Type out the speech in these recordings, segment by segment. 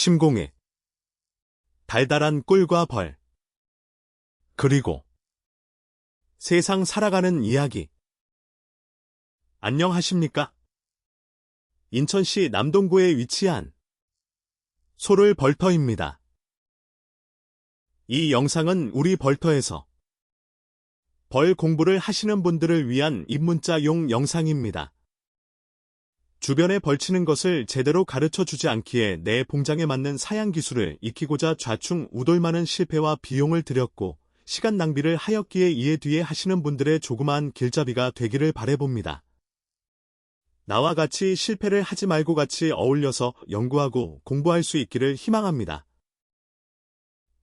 심공해. 달달한 꿀과 벌. 그리고 세상 살아가는 이야기. 안녕하십니까? 인천시 남동구에 위치한 소를 벌터입니다. 이 영상은 우리 벌터에서 벌 공부를 하시는 분들을 위한 입문자용 영상입니다. 주변에 벌치는 것을 제대로 가르쳐 주지 않기에 내 봉장에 맞는 사양 기술을 익히고자 좌충 우돌 많은 실패와 비용을 들였고 시간 낭비를 하였기에 이에 뒤에 하시는 분들의 조그마한 길잡이가 되기를 바라봅니다. 나와 같이 실패를 하지 말고 같이 어울려서 연구하고 공부할 수 있기를 희망합니다.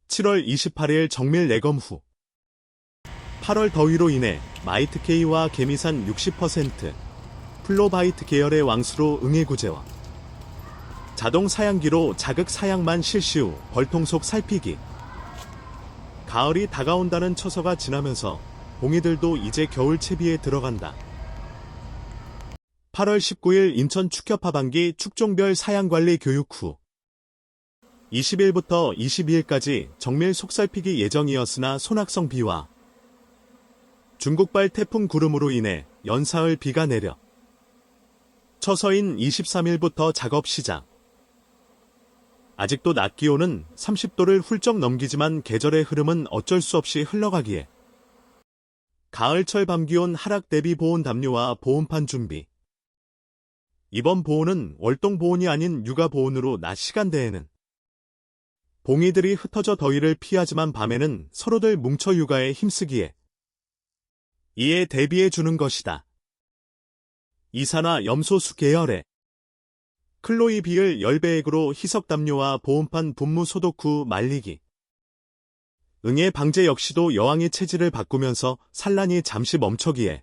7월 28일 정밀 내검 후 8월 더위로 인해 마이트K와 개미산 60%, 플로바이트 계열의 왕수로 응애구제와 자동 사양기로 자극 사양만 실시 후 벌통 속 살피기. 가을이 다가온다는 처서가 지나면서 봉이들도 이제 겨울 채비에 들어간다. 8월 19일 인천 축협 하반기 축종별 사양관리 교육 후 20일부터 22일까지 정밀 속살피기 예정이었으나 소낙성 비와 중국발 태풍 구름으로 인해 연사흘 비가 내려 처서인 23일부터 작업 시작. 아직도 낮 기온은 30도를 훌쩍 넘기지만 계절의 흐름은 어쩔 수 없이 흘러가기에 가을철 밤기온 하락 대비 보온 담요와 보온판 준비. 이번 보온은 월동 보온이 아닌 육아 보온으로 낮 시간대에는 봉이들이 흩어져 더위를 피하지만 밤에는 서로들 뭉쳐 육아에 힘쓰기에 이에 대비해 주는 것이다. 이산화 염소수 계열의 클로이 비을 열배액으로 희석 담요와 보온판 분무 소독 후 말리기. 응애 방제 역시도 여왕이 체질을 바꾸면서 산란이 잠시 멈춰기에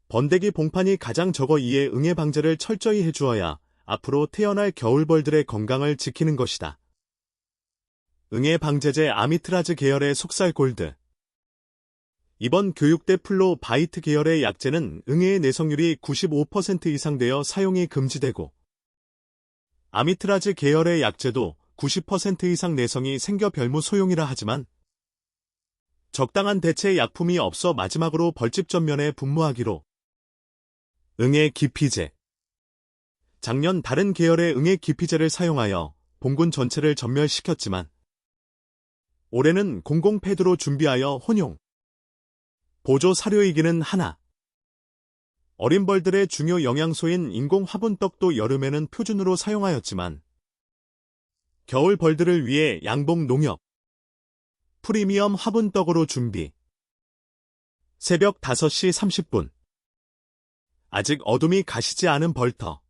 번데기 봉판이 가장 적어 이에 응애 방제를 철저히 해주어야 앞으로 태어날 겨울벌들의 건강을 지키는 것이다. 응애 방제제 아미트라즈 계열의 속살 골드. 이번 교육대 플로 바이트 계열의 약제는 응애의 내성률이 95% 이상 되어 사용이 금지되고 아미트라즈 계열의 약제도 90% 이상 내성이 생겨 별무 소용이라 하지만 적당한 대체 약품이 없어 마지막으로 벌집 전면에 분무하기로 응애 기피제. 작년 다른 계열의 응애 기피제를 사용하여 봉군 전체를 전멸시켰지만 올해는 공공패드로 준비하여 혼용. 보조 사료이기는 하나 어린 벌들의 중요 영양소인 인공 화분떡도 여름에는 표준으로 사용하였지만 겨울 벌들을 위해 양봉 농협 프리미엄 화분떡으로 준비. 새벽 5시 30분. 아직 어둠이 가시지 않은 벌터.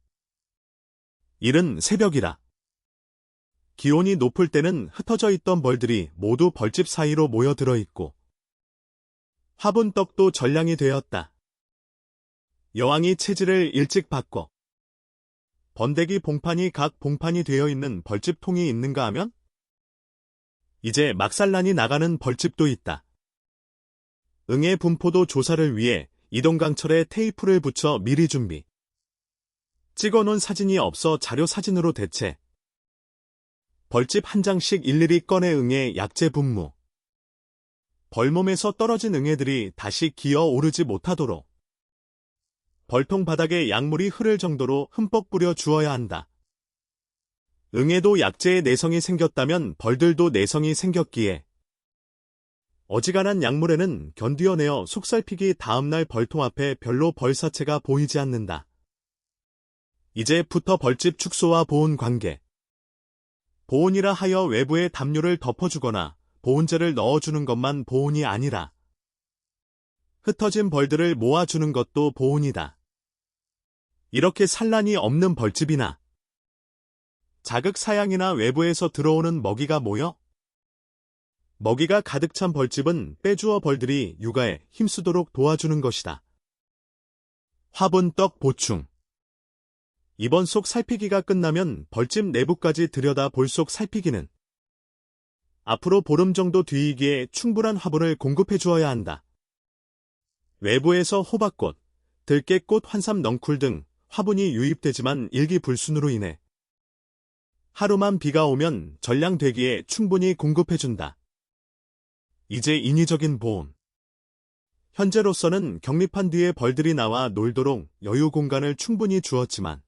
이른 새벽이라 기온이 높을 때는 흩어져 있던 벌들이 모두 벌집 사이로 모여들어 있고 화분떡도 전량이 되었다. 여왕이 체질을 일찍 바꿔 번데기 봉판이 각 봉판이 되어 있는 벌집 통이 있는가 하면 이제 막산란이 나가는 벌집도 있다. 응애 분포도 조사를 위해 이동강철에 테이프를 붙여 미리 준비. 찍어놓은 사진이 없어 자료 사진으로 대체. 벌집 한 장씩 일일이 꺼내 응애 약재 분무. 벌몸에서 떨어진 응애들이 다시 기어 오르지 못하도록 벌통 바닥에 약물이 흐를 정도로 흠뻑 뿌려 주어야 한다. 응애도 약재에 내성이 생겼다면 벌들도 내성이 생겼기에 어지간한 약물에는 견디어내어 속살피기 다음날 벌통 앞에 별로 벌사체가 보이지 않는다. 이제부터 벌집 축소와 보온 관계. 보온이라 하여 외부에 담요를 덮어주거나 보온제를 넣어주는 것만 보온이 아니라 흩어진 벌들을 모아주는 것도 보온이다. 이렇게 산란이 없는 벌집이나 자극 사양이나 외부에서 들어오는 먹이가 모여 먹이가 가득 찬 벌집은 빼주어 벌들이 육아에 힘쓰도록 도와주는 것이다. 화분떡 보충. 이번 속 살피기가 끝나면 벌집 내부까지 들여다 볼 속 살피기는 앞으로 보름 정도 뒤이기에 충분한 화분을 공급해 주어야 한다. 외부에서 호박꽃, 들깨꽃, 환삼, 넝쿨 등 화분이 유입되지만 일기불순으로 인해 하루만 비가 오면 전량되기에 충분히 공급해준다. 이제 인위적인 보온. 현재로서는 격리판 뒤에 벌들이 나와 놀도록 여유 공간을 충분히 주었지만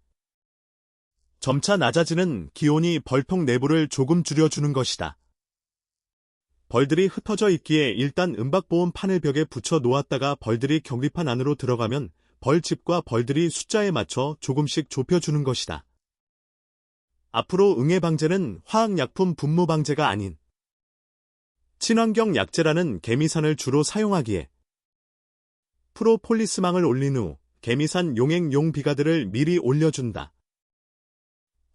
점차 낮아지는 기온이 벌통 내부를 조금 줄여주는 것이다. 벌들이 흩어져 있기에 일단 은박보온 판을 벽에 붙여 놓았다가 벌들이 격리판 안으로 들어가면 벌집과 벌들이 숫자에 맞춰 조금씩 좁혀주는 것이다. 앞으로 응애 방제는 화학약품 분무 방제가 아닌 친환경 약재라는 개미산을 주로 사용하기에 프로폴리스망을 올린 후 개미산 용액용 비가드를 미리 올려준다.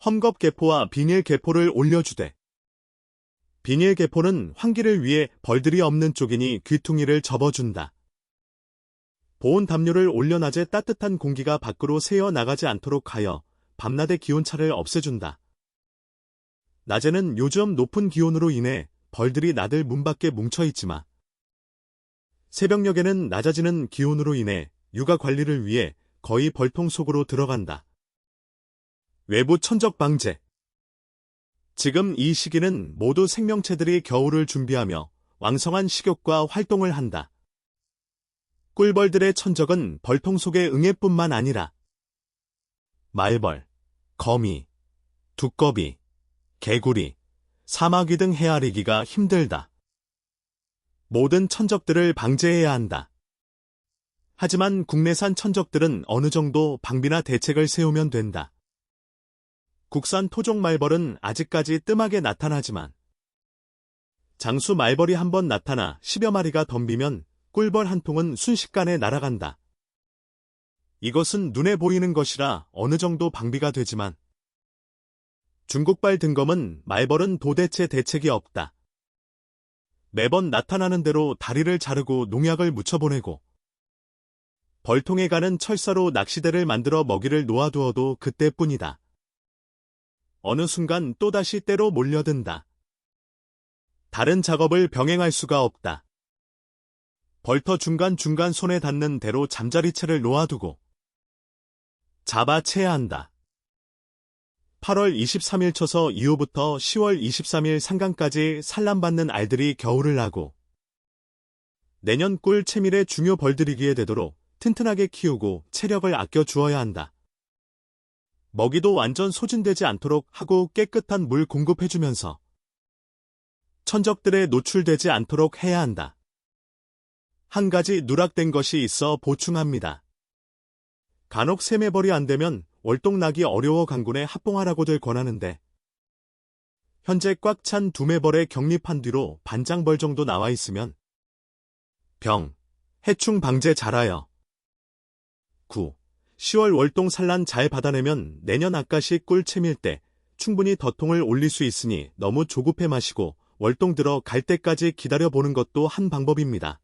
험겁개포와 비닐개포를 올려주되 비닐개포는 환기를 위해 벌들이 없는 쪽이니 귀퉁이를 접어준다. 보온 담요를 올려 낮에 따뜻한 공기가 밖으로 새어 나가지 않도록 하여 밤낮의 기온차를 없애준다. 낮에는 요즘 높은 기온으로 인해 벌들이 나들 문 밖에 뭉쳐있지만 새벽녘에는 낮아지는 기온으로 인해 육아 관리를 위해 거의 벌통 속으로 들어간다. 외부 천적 방제. 지금 이 시기는 모두 생명체들이 겨울을 준비하며 왕성한 식욕과 활동을 한다. 꿀벌들의 천적은 벌통 속의 응애뿐만 아니라 말벌, 거미, 두꺼비, 개구리, 사마귀 등 헤아리기가 힘들다. 모든 천적들을 방제해야 한다. 하지만 국내산 천적들은 어느 정도 방비나 대책을 세우면 된다. 국산 토종 말벌은 아직까지 뜸하게 나타나지만 장수 말벌이 한번 나타나 10여 마리가 덤비면 꿀벌 한 통은 순식간에 날아간다. 이것은 눈에 보이는 것이라 어느 정도 방비가 되지만 중국발 등검은 말벌은 도대체 대책이 없다. 매번 나타나는 대로 다리를 자르고 농약을 묻혀보내고 벌통에 가는 철사로 낚시대를 만들어 먹이를 놓아두어도 그때뿐이다. 어느 순간 또다시 때로 몰려든다. 다른 작업을 병행할 수가 없다. 벌터 중간중간 손에 닿는 대로 잠자리채를 놓아두고 잡아채야 한다. 8월 23일 쳐서 이후부터 10월 23일 상간까지 산란받는 알들이 겨울을 나고 내년 꿀 채밀의 중요 벌들이기에 되도록 튼튼하게 키우고 체력을 아껴 주어야 한다. 먹이도 완전 소진되지 않도록 하고 깨끗한 물 공급해주면서 천적들에 노출되지 않도록 해야 한다. 한 가지 누락된 것이 있어 보충합니다. 간혹 세매벌이 안 되면 월동나기 어려워 강군에 합봉하라고들 권하는데 현재 꽉 찬 두매벌의 격리판 뒤로 반장벌 정도 나와 있으면 병, 해충 방제 잘하여 9. 10월 월동 산란 잘 받아내면 내년 아까시 꿀 채밀 때 충분히 덧통을 올릴 수 있으니 너무 조급해 마시고 월동 들어 갈 때까지 기다려보는 것도 한 방법입니다.